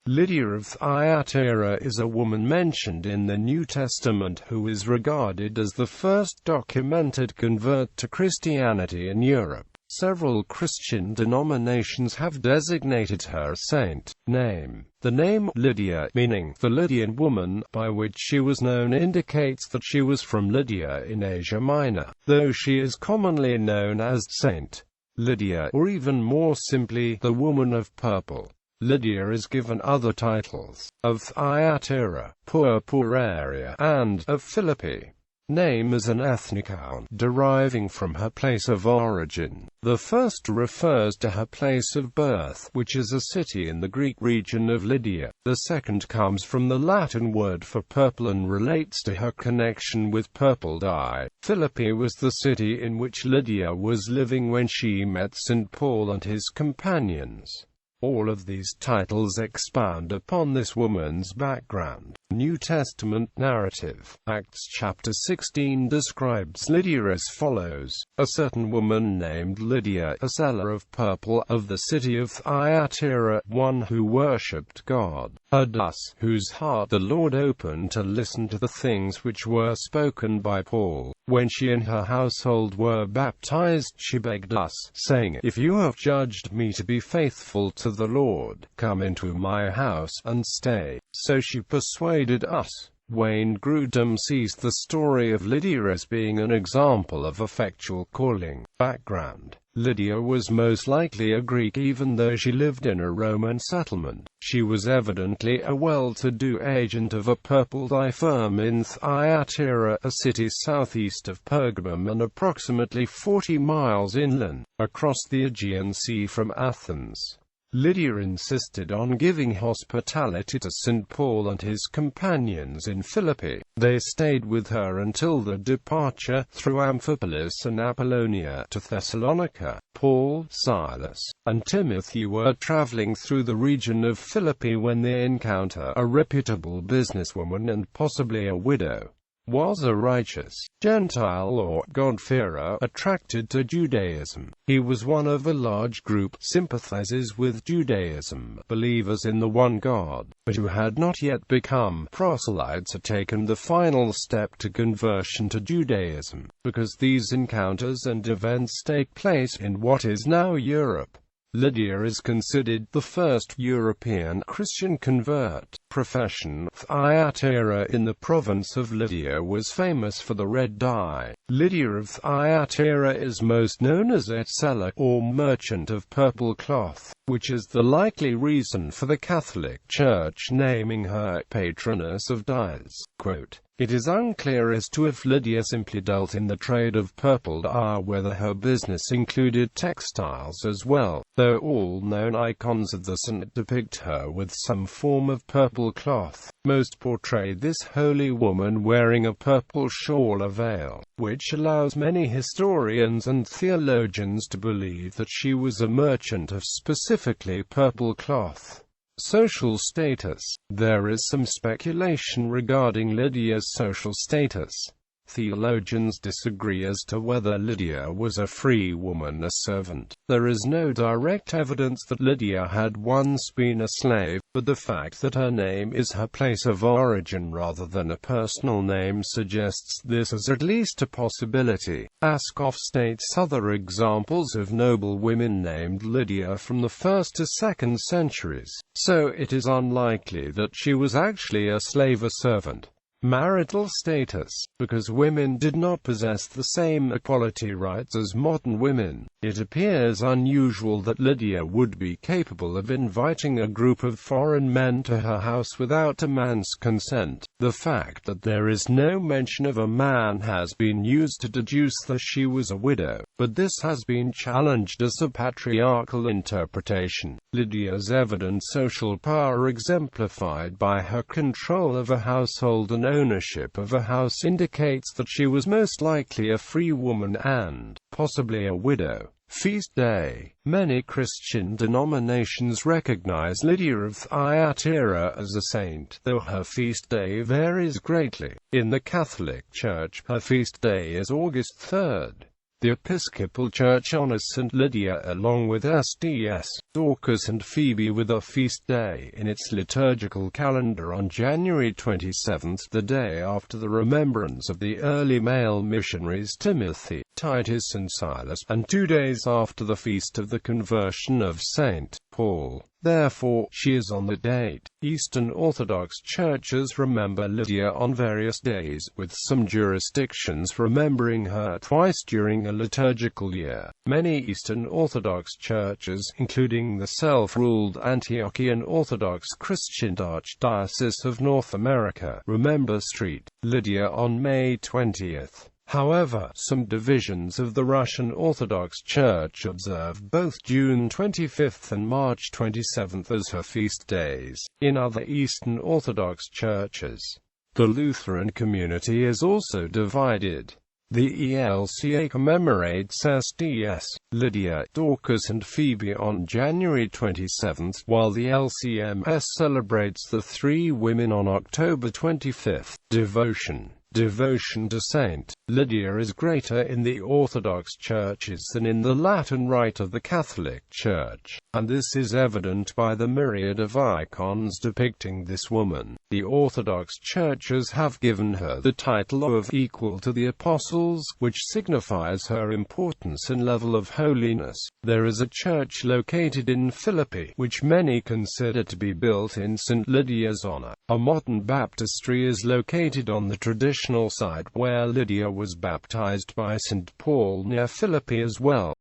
Lydia of Thyatira is a woman mentioned in the New Testament who is regarded as the first documented convert to Christianity in Europe. Several Christian denominations have designated her a saint. Name. The name Lydia, meaning the Lydian woman, by which she was known, indicates that she was from Lydia in Asia Minor, though she is commonly known as Saint Lydia, or even more simply, the Woman of Purple. Lydia is given other titles, of Thyatira, Purpurea, and of Philippi. Name is an ethnic noun, deriving from her place of origin. The first refers to her place of birth, which is a city in the Greek region of Lydia. The second comes from the Latin word for purple and relates to her connection with purple dye. Philippi was the city in which Lydia was living when she met St. Paul and his companions. All of these titles expound upon this woman's background. New Testament narrative. Acts chapter 16 describes Lydia as follows. A certain woman named Lydia, a seller of purple, of the city of Thyatira, one who worshipped God, heard us, whose heart the Lord opened to listen to the things which were spoken by Paul. When she and her household were baptized, she begged us, saying, "If you have judged me to be faithful to the Lord, come into my house and stay." So she persuaded us. Wayne Grudem sees the story of Lydia as being an example of effectual calling. Background. Lydia was most likely a Greek even though she lived in a Roman settlement. She was evidently a well-to-do agent of a purple dye firm in Thyatira, a city southeast of Pergamum and approximately 40 miles inland, across the Aegean Sea from Athens. Lydia insisted on giving hospitality to St. Paul and his companions in Philippi. They stayed with her until the departure, through Amphipolis and Apollonia, to Thessalonica. Paul, Silas, and Timothy were traveling through the region of Philippi when they encounter a reputable businesswoman and possibly a widow. Was a righteous Gentile or God-fearer attracted to Judaism. He was one of a large group sympathizers with Judaism, believers in the one God, but who had not yet become proselytes, had taken the final step to conversion to Judaism. Because these encounters and events take place in what is now Europe, Lydia is considered the first European Christian convert. Profession. Thyatira in the province of Lydia was famous for the red dye. Lydia of Thyatira is most known as a seller or merchant of purple cloth, which is the likely reason for the Catholic Church naming her patroness of dyes. Quote, "It is unclear as to if Lydia simply dealt in the trade of purple dye or whether her business included textiles as well, though all known icons of the saint depict her with some form of purple cloth. Most portray this holy woman wearing a purple shawl or veil, which allows many historians and theologians to believe that she was a merchant of specifically purple cloth." Social status. There is some speculation regarding Lydia's social status. Theologians disagree as to whether Lydia was a free woman, a servant. There is no direct evidence that Lydia had once been a slave, but the fact that her name is her place of origin rather than a personal name suggests this as at least a possibility. Askoff states other examples of noble women named Lydia from the 1st to 2nd centuries, so it is unlikely that she was actually a slave or servant. Marital status. Because women did not possess the same equality rights as modern women, it appears unusual that Lydia would be capable of inviting a group of foreign men to her house without a man's consent. The fact that there is no mention of a man has been used to deduce that she was a widow, but this has been challenged as a patriarchal interpretation. Lydia's evident social power, exemplified by her control of a household and ownership of a house, indicates that she was most likely a free woman and possibly a widow. Feast day. Many Christian denominations recognize Lydia of Thyatira as a saint, though her feast day varies greatly. In the Catholic Church, her feast day is August 3rd. The Episcopal Church honors St. Lydia along with Sts. Dorcas and Phoebe with a feast day in its liturgical calendar on January 27, the day after the remembrance of the early male missionaries Timothy, Titus and Silas, and 2 days after the feast of the conversion of St. Paul. Therefore, she is on the date. Eastern Orthodox churches remember Lydia on various days, with some jurisdictions remembering her twice during a liturgical year. Many Eastern Orthodox churches, including the self-ruled Antiochian Orthodox Christian Archdiocese of North America, remember St. Lydia on May 20th. However, some divisions of the Russian Orthodox Church observe both June 25 and March 27 as her feast days. In other Eastern Orthodox churches, the Lutheran community is also divided. The ELCA commemorates Sts. Lydia, Dorcas and Phoebe on January 27, while the LCMS celebrates the 3 women on October 25. Devotion to Saint Lydia is greater in the Orthodox churches than in the Latin Rite of the Catholic Church, and this is evident by the myriad of icons depicting this woman. The Orthodox churches have given her the title of equal to the apostles, which signifies her importance and level of holiness. There is a church located in Philippi, which many consider to be built in St. Lydia's honor. A modern baptistry is located on the traditional site where Lydia was baptized by St. Paul near Philippi as well.